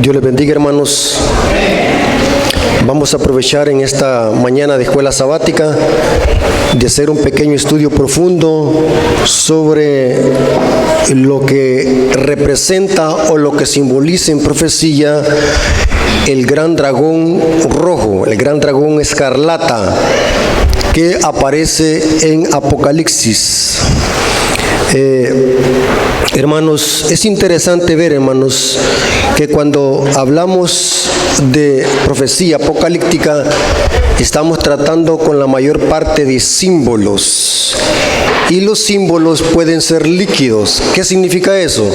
Dios les bendiga, hermanos. Vamos a aprovechar en esta mañana de escuela sabática de hacer un pequeño estudio profundo sobre lo que representa o lo que simboliza en profecía el gran dragón rojo, el gran dragón escarlata que aparece en Apocalipsis. Hermanos, es interesante ver, hermanos, que cuando hablamos de profecía apocalíptica, estamos tratando con la mayor parte de símbolos. Y los símbolos pueden ser líquidos. ¿Qué significa eso?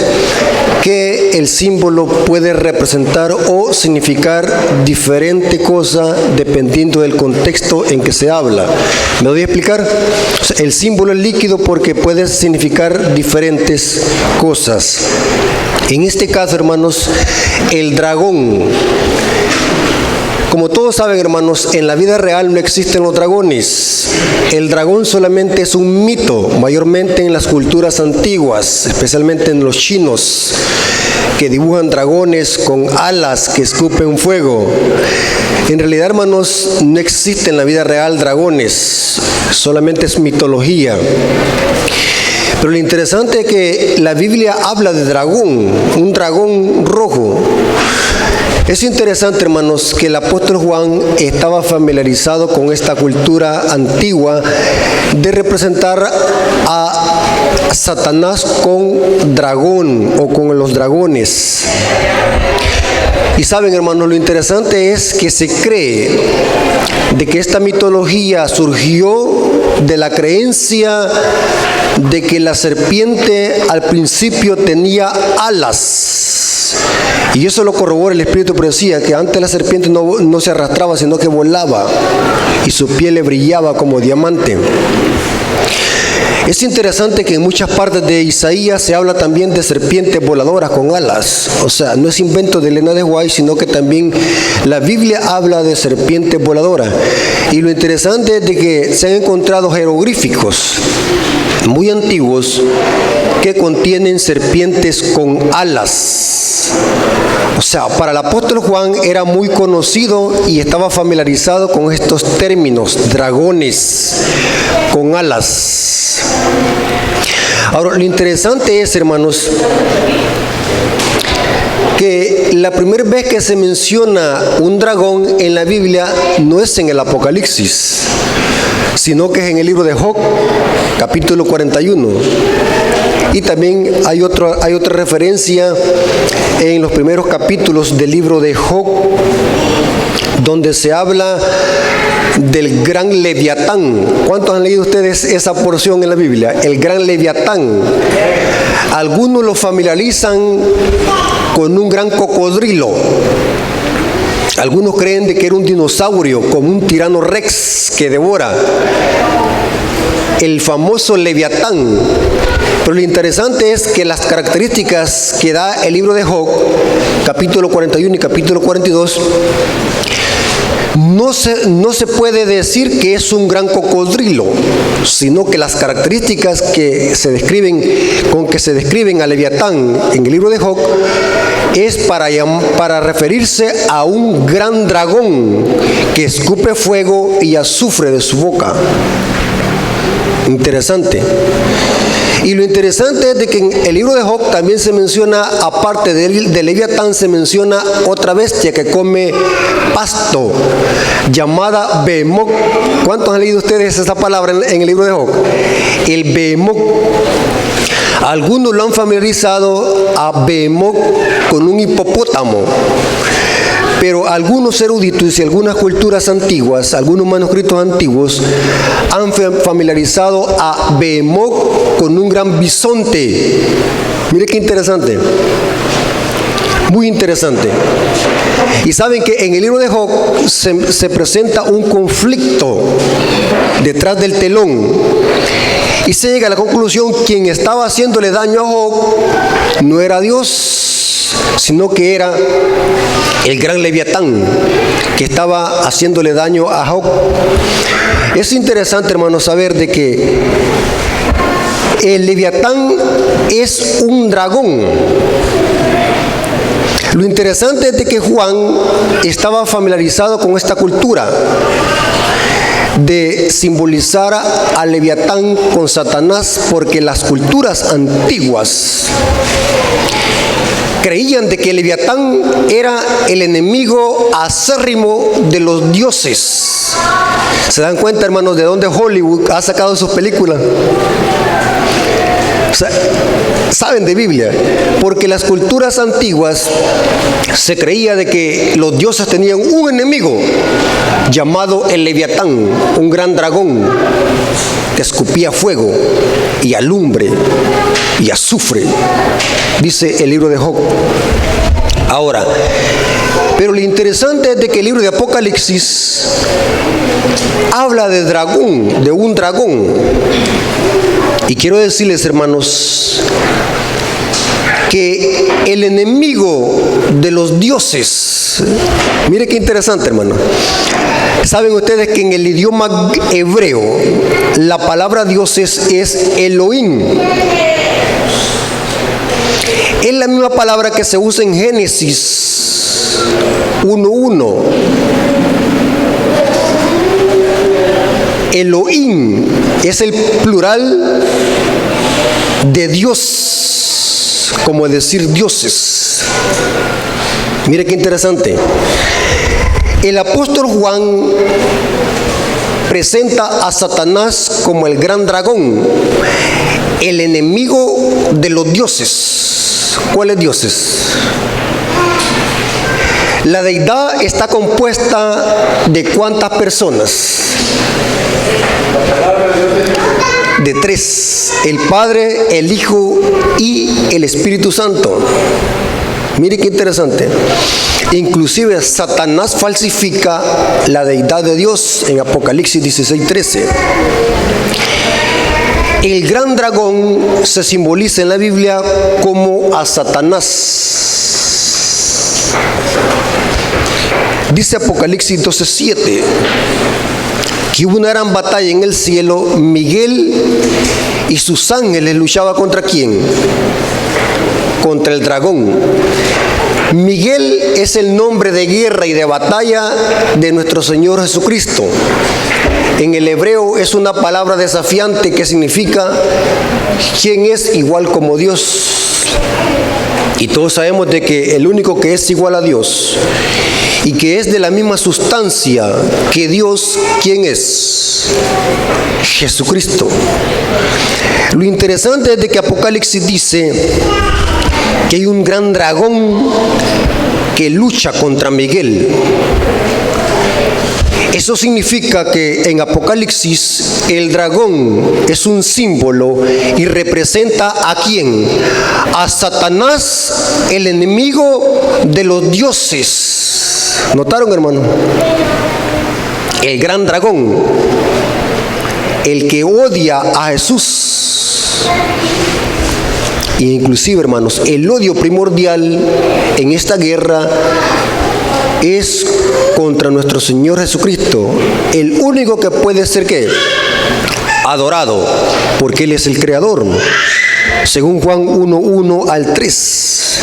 Que el símbolo puede representar o significar diferente cosa dependiendo del contexto en que se habla. ¿Me doy a explicar? O sea, el símbolo es líquido porque puede significar diferentes cosas. En este caso, hermanos, el dragón. Como todos saben, hermanos, en la vida real no existen los dragones. El dragón solamente es un mito, mayormente en las culturas antiguas, especialmente en los chinos, que dibujan dragones con alas que escupen fuego. En realidad, hermanos, no existe en la vida real dragones, solamente es mitología. Pero lo interesante es que la Biblia habla de dragón, un dragón rojo. Es interesante, hermanos, que el apóstol Juan estaba familiarizado con esta cultura antigua de representar a Satanás con dragón o con los dragones. Y saben, hermanos, lo interesante es que se cree de que esta mitología surgió de la creencia de que la serpiente al principio tenía alas. Y eso lo corrobora el Espíritu de Profecía, que antes la serpiente no se arrastraba, sino que volaba, y su piel le brillaba como diamante. Es interesante que en muchas partes de Isaías se habla también de serpientes voladoras con alas. O sea, no es invento de Elena de White, sino que también la Biblia habla de serpientes voladoras. Y lo interesante es de que se han encontrado jeroglíficos muy antiguos que contienen serpientes con alas. O sea, para el apóstol Juan era muy conocido y estaba familiarizado con estos términos, dragones con alas. Ahora, lo interesante es, hermanos, que la primera vez que se menciona un dragón en la Biblia no es en el Apocalipsis, sino que es en el libro de Job, capítulo 41. Y también hay otra referencia en los primeros capítulos del libro de Job, donde se habla del gran Leviatán. ¿Cuántos han leído ustedes esa porción en la Biblia? El gran Leviatán. Algunos lo familiarizan con un gran cocodrilo. Algunos creen de que era un dinosaurio, como un tirano rex que devora. El famoso Leviatán. Pero lo interesante es que las características que da el libro de Job, capítulo 41 y capítulo 42, no se puede decir que es un gran cocodrilo, sino que las características que se describen, con que se describen a Leviatán en el libro de Job, es para referirse a un gran dragón que escupe fuego y azufre de su boca. Interesante. Y lo interesante es de que en el libro de Job también se menciona, aparte de Leviatán, se menciona otra bestia que come pasto, llamada Behemoth. ¿Cuántos han leído ustedes esa palabra en el libro de Job? El Behemoth. Algunos lo han familiarizado a Behemoth con un hipopótamo. Pero algunos eruditos y algunas culturas antiguas, algunos manuscritos antiguos, han familiarizado a Behemoth con un gran bisonte. Mire qué interesante. Muy interesante. Y saben que en el libro de Job se presenta un conflicto detrás del telón. Y se llega a la conclusión, quien estaba haciéndole daño a Job no era Dios, sino que era el gran Leviatán que estaba haciéndole daño a Job. Es interesante, hermanos, saber de que el Leviatán es un dragón. Lo interesante es de que Juan estaba familiarizado con esta cultura de simbolizar a Leviatán con Satanás, porque las culturas antiguas creían de que Leviatán era el enemigo acérrimo de los dioses. ¿Se dan cuenta, hermanos, de dónde Hollywood ha sacado sus películas? O sea, saben de Biblia, porque las culturas antiguas se creía de que los dioses tenían un enemigo llamado el Leviatán, un gran dragón que escupía fuego y alumbre y azufre, dice el libro de Job. Ahora, pero lo interesante es de que el libro de Apocalipsis habla de dragón, de un dragón. Y quiero decirles, hermanos, que el enemigo de los dioses, mire qué interesante, hermano. Saben ustedes que en el idioma hebreo la palabra dioses es Elohim. Es la misma palabra que se usa en Génesis 1:1. Elohim es el plural de Dios, como decir dioses. Mire qué interesante. El apóstol Juan presenta a Satanás como el gran dragón, el enemigo de los dioses. ¿Cuáles dioses? La deidad está compuesta de ¿cuántas personas? De tres: el Padre, el Hijo y el Espíritu Santo. Mire qué interesante. Inclusive Satanás falsifica la deidad de Dios en Apocalipsis 16:13. El gran dragón se simboliza en la Biblia como a Satanás. Dice Apocalipsis 12:7 que hubo una gran batalla en el cielo. Miguel y sus ángeles luchaban ¿contra quién? Contra el dragón. Miguel es el nombre de guerra y de batalla de nuestro Señor Jesucristo. En el hebreo es una palabra desafiante que significa ¿quién es igual como Dios? Y todos sabemos de que el único que es igual a Dios y que es de la misma sustancia que Dios, ¿quién es? Jesucristo. Lo interesante es de que Apocalipsis dice que hay un gran dragón que lucha contra Miguel. Eso significa que en Apocalipsis el dragón es un símbolo y representa ¿a quién? A Satanás, el enemigo de los dioses. ¿Notaron, hermano? El gran dragón, el que odia a Jesús. E inclusive, hermanos, el odio primordial en esta guerra es contra nuestro Señor Jesucristo, el único que puede ser ¿qué? Adorado, porque Él es el Creador, según Juan 1:1 al 3.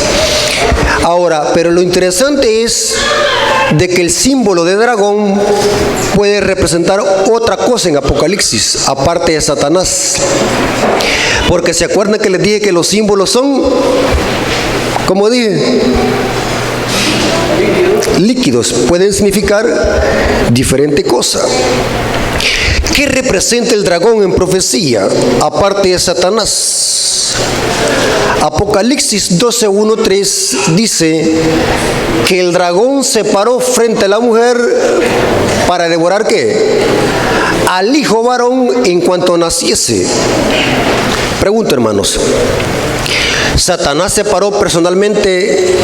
Ahora, pero lo interesante es de que el símbolo de dragón puede representar otra cosa en Apocalipsis, aparte de Satanás. Porque se acuerdan que les dije que los símbolos son, como dije, líquidos, pueden significar diferente cosa. ¿Qué representa el dragón en profecía, aparte de Satanás? Apocalipsis 12:1-3 dice que el dragón se paró frente a la mujer para devorar ¿qué? Al hijo varón en cuanto naciese. Pregunto, hermanos, ¿Satanás se paró personalmente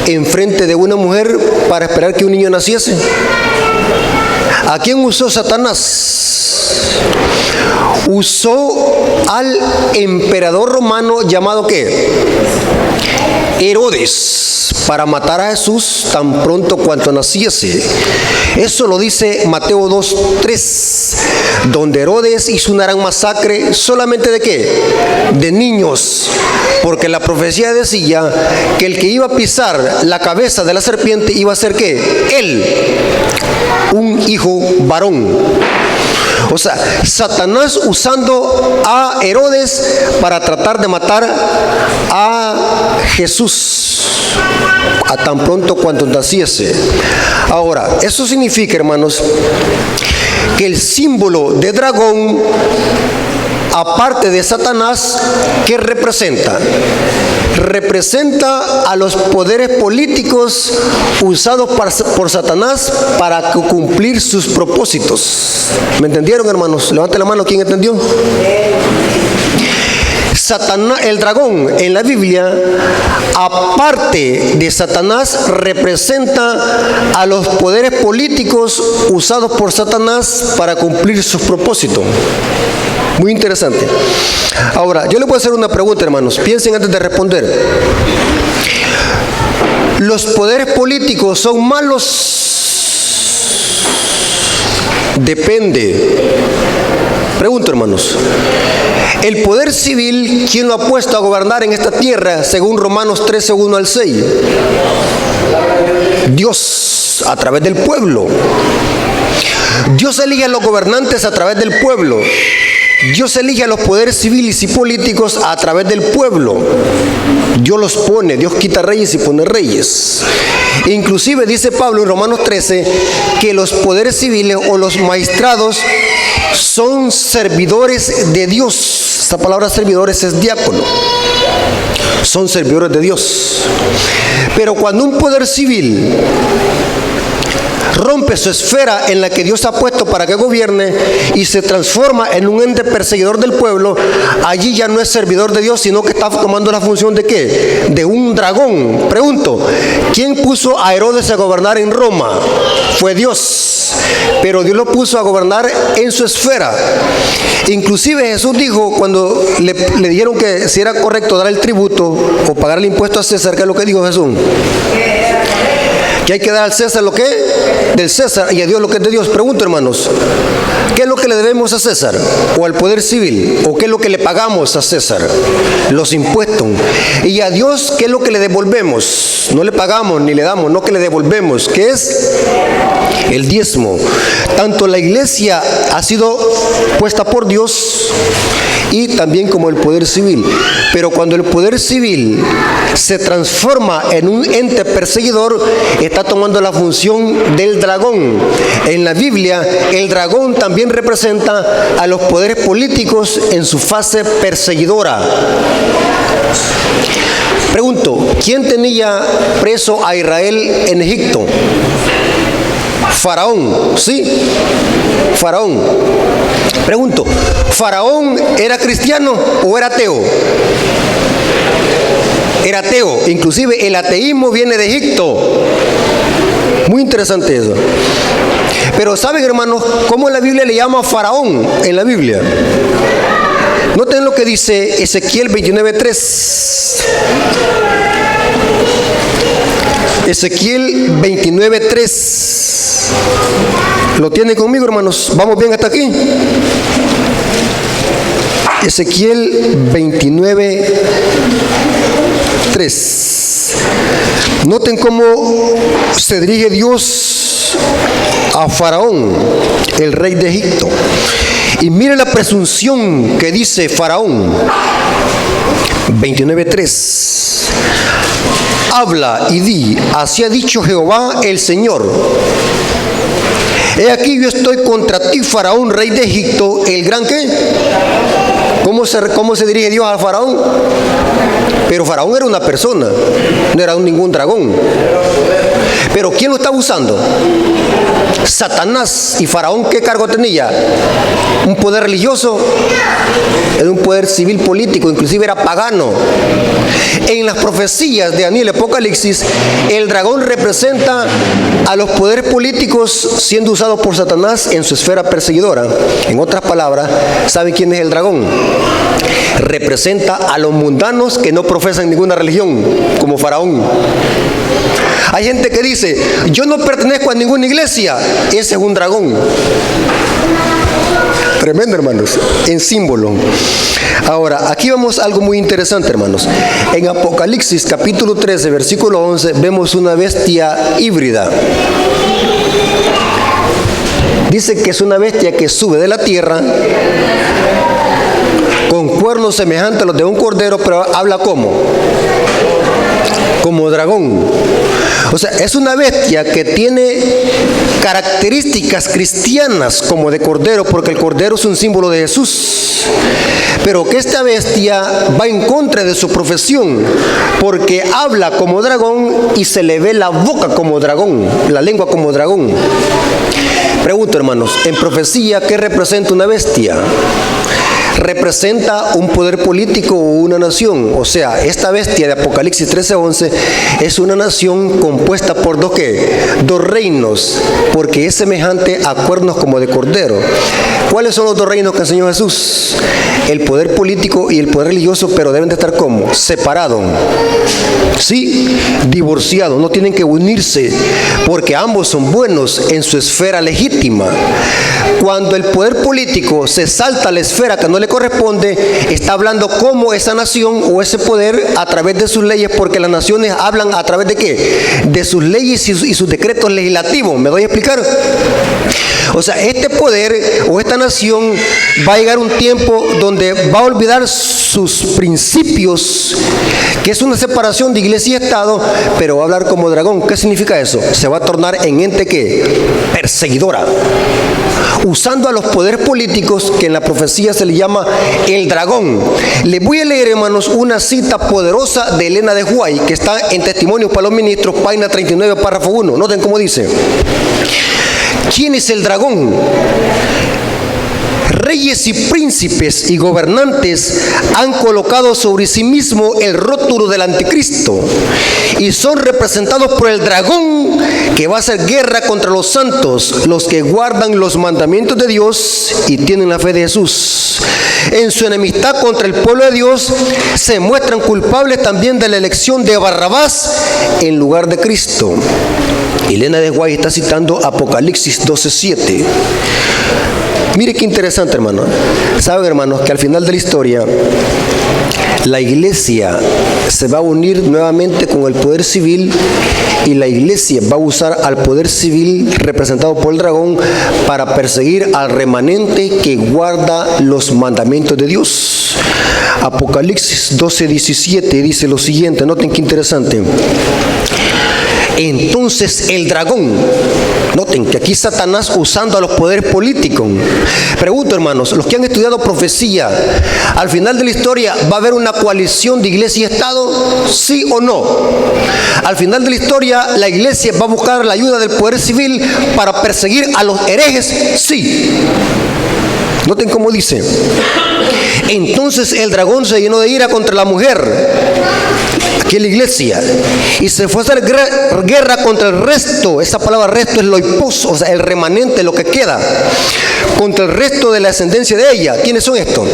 enfrente de una mujer para esperar que un niño naciese? ¿A quién usó Satanás? Usó al emperador romano llamado ¿qué? Herodes, para matar a Jesús tan pronto cuanto naciese. Eso lo dice Mateo 2:3, donde Herodes hizo una gran masacre solamente ¿de qué? De niños. Porque la profecía decía que el que iba a pisar la cabeza de la serpiente iba a ser ¿qué? Él, un hijo varón. O sea, Satanás usando a Herodes para tratar de matar a Jesús a tan pronto cuando naciese. Ahora, eso significa, hermanos, que el símbolo de dragón, aparte de Satanás, ¿qué representa? Representa a los poderes políticos usados por Satanás para cumplir sus propósitos. ¿Me entendieron, hermanos? Levante la mano, ¿quién entendió? Satanás, el dragón en la Biblia, aparte de Satanás, representa a los poderes políticos usados por Satanás para cumplir sus propósitos. Muy interesante. Ahora, yo le voy a hacer una pregunta, hermanos. Piensen antes de responder. ¿Los poderes políticos son malos? Depende. Pregunto, hermanos. El poder civil, ¿quién lo ha puesto a gobernar en esta tierra según Romanos 13, 1 al 6? Dios, a través del pueblo. Dios elige a los gobernantes a través del pueblo. Dios elige a los poderes civiles y políticos a través del pueblo. Dios los pone, Dios quita reyes y pone reyes. Inclusive dice Pablo en Romanos 13 que los poderes civiles o los magistrados son servidores de Dios. Esta palabra servidores es diácono. Son servidores de Dios. Pero cuando un poder civil rompe su esfera en la que Dios ha puesto para que gobierne y se transforma en un ente perseguidor del pueblo, allí ya no es servidor de Dios, sino que está tomando la función de ¿qué? De un dragón. Pregunto, ¿quién puso a Herodes a gobernar en Roma? Fue Dios, pero Dios lo puso a gobernar en su esfera. Inclusive Jesús dijo, cuando le dijeron que si era correcto dar el tributo o pagar el impuesto a César, ¿qué es lo que dijo Jesús? Que hay que dar al César lo que es del César y a Dios lo que es de Dios. Pregunto, hermanos, ¿qué es lo que le debemos a César o al poder civil? ¿O qué es lo que le pagamos a César? Los impuestos. Y a Dios, ¿qué es lo que le devolvemos? No le pagamos ni le damos, no, que le devolvemos. ¿Qué es? El diezmo. Tanto la iglesia ha sido puesta por Dios y también como el poder civil. Pero cuando el poder civil se transforma en un ente perseguidor, está tomando la función del dragón. En la Biblia, el dragón también representa a los poderes políticos en su fase perseguidora. Pregunto, ¿quién tenía preso a Israel en Egipto? Faraón, ¿sí? Faraón. Pregunto, ¿Faraón era cristiano o era ateo? Era ateo. Inclusive el ateísmo viene de Egipto. Muy interesante eso. Pero ¿saben, hermanos, cómo la Biblia le llama a Faraón en la Biblia? Noten lo que dice Ezequiel 29:3. Ezequiel 29:3. ¿Lo tienen conmigo, hermanos? ¿Vamos bien hasta aquí? Ezequiel 29:3. Noten cómo se dirige Dios a Faraón, el rey de Egipto. Y miren la presunción que dice Faraón. 29:3. Habla y di, así ha dicho Jehová el Señor. He aquí yo estoy contra ti, Faraón, rey de Egipto, el gran ¿qué? ¿Cómo se dirige Dios a Faraón? Pero Faraón era una persona, no era ningún dragón. Pero ¿quién lo estaba usando? Satanás. ¿Y Faraón qué cargo tenía? Un poder religioso, era un poder civil político, inclusive era pagano. En las profecías de Daniel, Apocalipsis, el dragón representa a los poderes políticos siendo usados por Satanás en su esfera perseguidora. En otras palabras, ¿saben quién es el dragón? Representa a los mundanos que no profesan ninguna religión, como Faraón. Hay gente que dice, yo no pertenezco a ninguna iglesia, ese es un dragón. Tremendo, hermanos, en símbolo. Ahora, aquí vemos algo muy interesante, hermanos. En Apocalipsis capítulo 13, versículo 11, vemos una bestia híbrida. Dice que es una bestia que sube de la tierra con cuernos semejantes a los de un cordero, pero habla como dragón. O sea, es una bestia que tiene características cristianas como de cordero, porque el cordero es un símbolo de Jesús. Pero que esta bestia va en contra de su profesión, porque habla como dragón y se le ve la boca como dragón, la lengua como dragón. Pregunto, hermanos, en profecía, ¿qué representa una bestia? Representa un poder político o una nación. O sea, esta bestia de Apocalipsis 13:11 es una nación compuesta por dos reinos, porque es semejante a cuernos como de cordero. ¿Cuáles son los dos reinos que enseñó Jesús? El poder político y el poder religioso, pero deben de estar ¿cómo? Separados. Sí, divorciados, no tienen que unirse, porque ambos son buenos en su esfera legítima. Cuando el poder político se salta a la esfera que no le corresponde, está hablando como esa nación o ese poder a través de sus leyes, porque las naciones hablan a través de ¿qué? De sus leyes y sus decretos legislativos. ¿Me doy a explicar? O sea, este poder o esta nación va a llegar un tiempo donde va a olvidar sus principios, que es una separación de iglesia y Estado, pero va a hablar como dragón. ¿Qué significa eso? Se va a tornar en ente ¿qué? Perseguidora, usando a los poderes políticos, que en la profecía se le llama el dragón. Les voy a leer, hermanos, una cita poderosa de Elena de White, que está en Testimonios para los Ministros, página 39, párrafo 1. Noten cómo dice: ¿quién es el dragón? Reyes y príncipes y gobernantes han colocado sobre sí mismo el rótulo del anticristo y son representados por el dragón, que va a hacer guerra contra los santos, los que guardan los mandamientos de Dios y tienen la fe de Jesús. En su enemistad contra el pueblo de Dios se muestran culpables también de la elección de Barrabás en lugar de Cristo. Elena de White está citando Apocalipsis 12:7. Mire qué interesante, hermano. Saben, hermanos, que al final de la historia la iglesia se va a unir nuevamente con el poder civil, y la iglesia va a usar al poder civil representado por el dragón para perseguir al remanente que guarda los mandamientos de Dios. Apocalipsis 12:17 dice lo siguiente. Noten qué interesante. Entonces el dragón, noten que aquí Satanás usando a los poderes políticos. Pregunto, hermanos, los que han estudiado profecía, al final de la historia ¿va a haber una coalición de iglesia y Estado? ¿Sí o no? Al final de la historia la iglesia va a buscar la ayuda del poder civil para perseguir a los herejes. Sí. Noten cómo dice: entonces el dragón se llenó de ira contra la mujer, aquí en la iglesia, y se fue a hacer guerra contra el resto. Esa palabra resto es loipos, o sea, el remanente, lo que queda, contra el resto de la ascendencia de ella. ¿Quiénes son estos?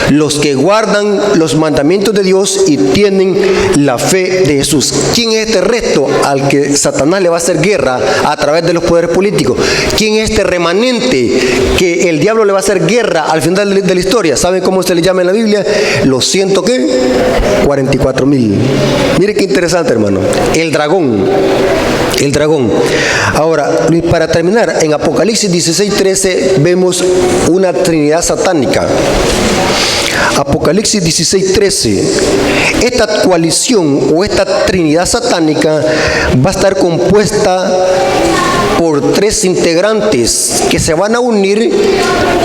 Los que guardan los mandamientos de Dios y tienen la fe de Jesús. ¿Quién es este resto al que Satanás le va a hacer guerra a través de los poderes políticos? ¿Quién es este remanente que el diablo le va a hacer guerra al final de la historia? ¿Saben cómo se le llama en la Biblia? Los 144,000. Mire qué interesante, hermano. El dragón. El dragón. Ahora, para terminar, en Apocalipsis 16:13 vemos una trinidad satánica. Apocalipsis 16:13. Esta coalición o esta trinidad satánica va a estar compuesta por tres integrantes que se van a unir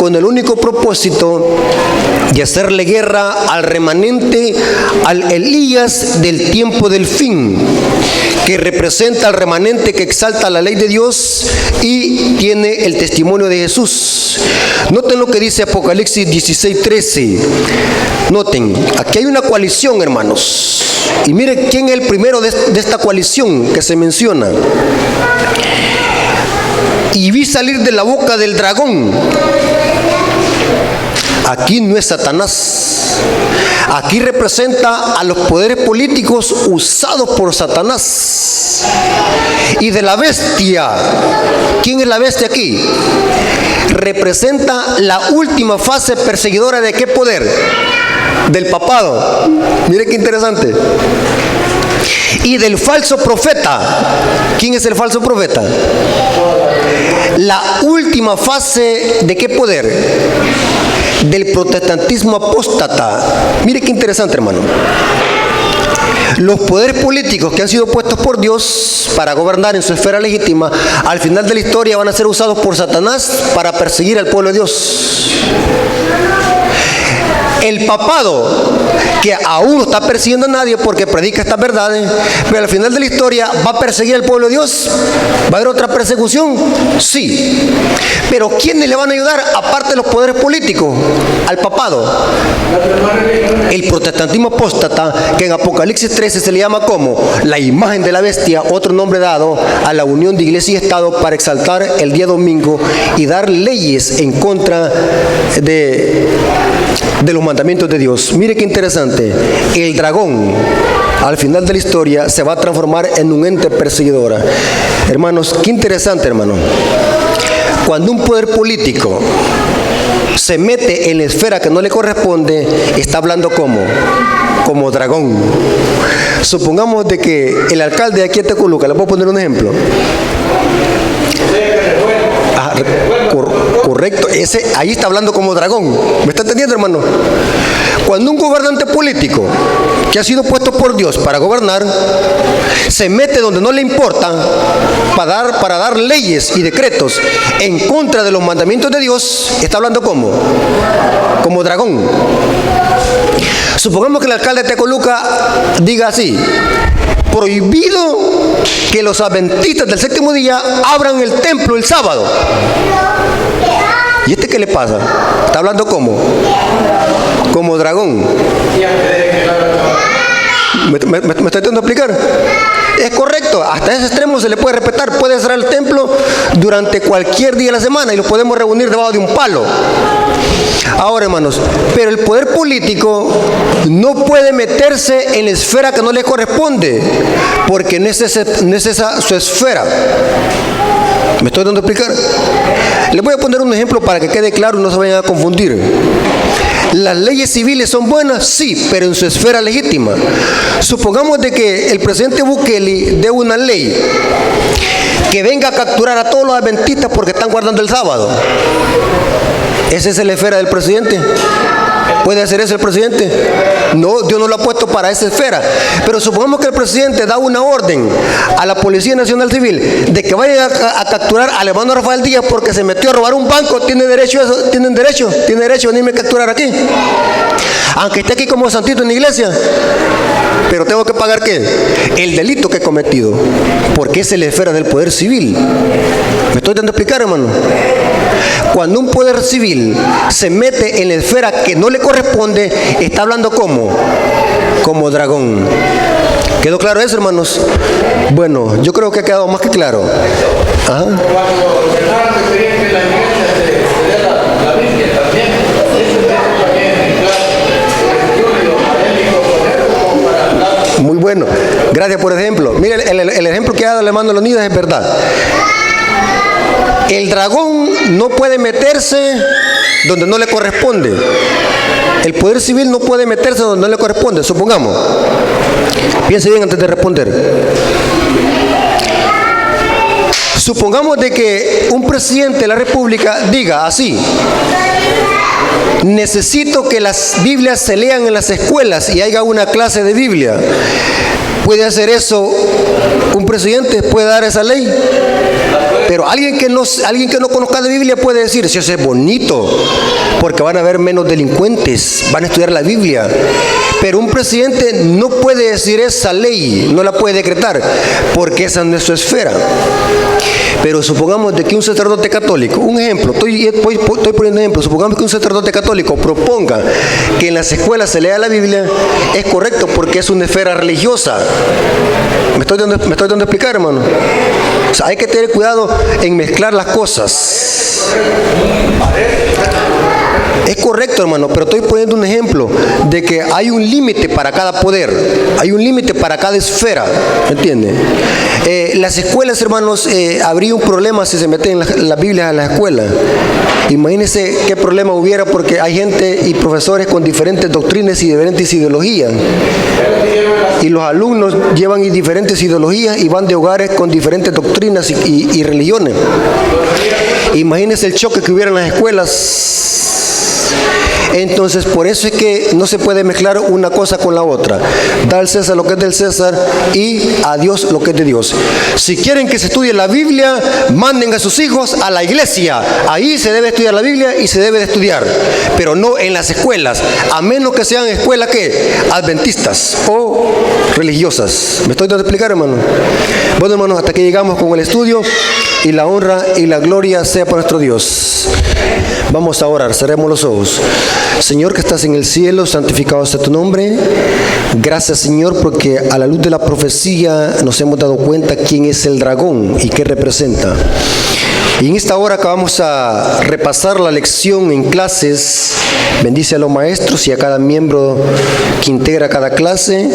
con el único propósito de hacerle guerra al remanente, al Elías del tiempo del fin, que representa al remanente que exalta la ley de Dios y tiene el testimonio de Jesús. Noten lo que dice Apocalipsis 16:13. Noten, aquí hay una coalición, hermanos. Y mire quién es el primero de esta coalición que se menciona. Y vi salir de la boca del dragón aquí no es Satanás. Aquí representa a los poderes políticos usados por Satanás. Y de la bestia, ¿quién es la bestia aquí? Representa la última fase perseguidora de qué poder? Del papado. Mire qué interesante. Y del falso profeta. ¿Quién es el falso profeta? La última fase de qué poder? Del protestantismo apóstata. Mire qué interesante, hermano. Los poderes políticos que han sido puestos por Dios para gobernar en su esfera legítima, al final de la historia van a ser usados por Satanás para perseguir al pueblo de Dios. El papado, que aún no está persiguiendo a nadie porque predica estas verdades, pero al final de la historia va a perseguir al pueblo de Dios. ¿Va a haber otra persecución? Sí. Pero ¿quiénes le van a ayudar aparte de los poderes políticos al papado? El protestantismo apóstata, que en Apocalipsis 13 se le llama como la imagen de la bestia, otro nombre dado a la unión de iglesia y Estado para exaltar el día domingo y dar leyes en contra de los mandamientos de Dios. Mire qué interesante. El dragón, al final de la historia, se va a transformar en un ente perseguidor. Hermanos, qué interesante, hermano. Cuando un poder político se mete en la esfera que no le corresponde, está hablando como dragón. Supongamos de que el alcalde de aquí de Tecoluca, le puedo poner un ejemplo. Correcto, ahí está hablando como dragón. ¿Me está entendiendo, hermano? Cuando un gobernante político que ha sido puesto por Dios para gobernar se mete donde no le importa para dar leyes y decretos en contra de los mandamientos de Dios, está hablando como dragón. Supongamos que el alcalde de Tecoluca diga así: prohibido que los adventistas del séptimo día abran el templo el sábado. ¿Y qué le pasa? Está hablando como dragón. ¿Me está intentando explicar? Es correcto, hasta ese extremo se le puede respetar. Puede cerrar el templo durante cualquier día de la semana y los podemos reunir debajo de un palo. Ahora, hermanos, pero el poder político no puede meterse en la esfera que no le corresponde, porque no es esa su esfera. ¿Me estoy dando a explicar? Les voy a poner un ejemplo para que quede claro y no se vayan a confundir. ¿Las leyes civiles son buenas? Sí, pero en su esfera legítima. Supongamos de que el presidente Bukele dé una ley que venga a capturar a todos los adventistas porque están guardando el sábado. ¿Esa es la esfera del presidente? ¿Puede hacer eso el presidente? No, Dios no lo ha puesto para esa esfera. Pero supongamos que el presidente da una orden a la Policía Nacional Civil de que vayan a capturar al hermano Rafael Díaz porque se metió a robar un banco. ¿Tiene derecho a eso? Tiene derecho a venirme a capturar aquí, aunque esté aquí como santito en la iglesia. Pero tengo que pagar ¿qué? El delito que he cometido, porque esa es la esfera del poder civil. ¿Me estoy dando a explicar, hermano? Cuando un poder civil se mete en la esfera que no le corresponde, está hablando como dragón. ¿Quedó claro eso, hermanos? Bueno, yo creo que ha quedado más que claro. Ajá. Muy bueno, gracias por el ejemplo. Mire, el ejemplo que ha dado el hermano Leonidas es verdad. El dragón no puede meterse donde no le corresponde. El poder civil no puede meterse donde no le corresponde. Supongamos, piense bien antes de responder. Supongamos de que un presidente de la República diga así: necesito que las Biblias se lean en las escuelas y haya una clase de Biblia. ¿Puede hacer eso un presidente? ¿Puede dar esa ley? Pero alguien que no conozca de Biblia puede decir: si eso es bonito, porque van a haber menos delincuentes, van a estudiar la Biblia. Pero un presidente no puede decir esa ley, no la puede decretar, porque esa no es su esfera. Pero supongamos de que un sacerdote católico, un ejemplo, estoy poniendo ejemplo, supongamos que un sacerdote católico proponga que en las escuelas se lea la Biblia, es correcto porque es una esfera religiosa. ¿Me estoy dando a explicar, hermano? O sea, hay que tener cuidado en mezclar las cosas. Es correcto, hermano, pero estoy poniendo un ejemplo de que hay un límite para cada poder, hay un límite para cada esfera, ¿me entiende? Las escuelas, hermanos, habría un problema si se meten las Biblias a la escuela. Imagínense qué problema hubiera, porque hay gente y profesores con diferentes doctrinas y diferentes ideologías. Y los alumnos llevan diferentes ideologías y van de hogares con diferentes doctrinas y religiones. Imagínense el choque que hubiera en las escuelas. Entonces, por eso es que no se puede mezclar una cosa con la otra. Da al César lo que es del César y a Dios lo que es de Dios. Si quieren que se estudie la Biblia, manden a sus hijos a la iglesia. Ahí se debe estudiar la Biblia y se debe de estudiar. Pero no en las escuelas, a menos que sean escuelas ¿qué? Adventistas o religiosas. ¿Me estoy dando a explicar, hermano? Bueno, hermanos, hasta que llegamos con el estudio, y la honra y la gloria sea para nuestro Dios. Vamos a orar, cerremos los ojos. Señor que estás en el cielo, santificado sea tu nombre. Gracias, Señor, porque a la luz de la profecía nos hemos dado cuenta quién es el dragón y qué representa. Y en esta hora que vamos a repasar la lección en clases, bendice a los maestros y a cada miembro que integra cada clase,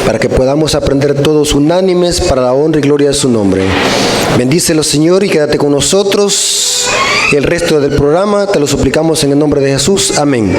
para que podamos aprender todos unánimes para la honra y gloria de su nombre. Bendícelo, Señor, y quédate con nosotros el resto del programa. Te lo suplicamos en el nombre de Jesús. Amén.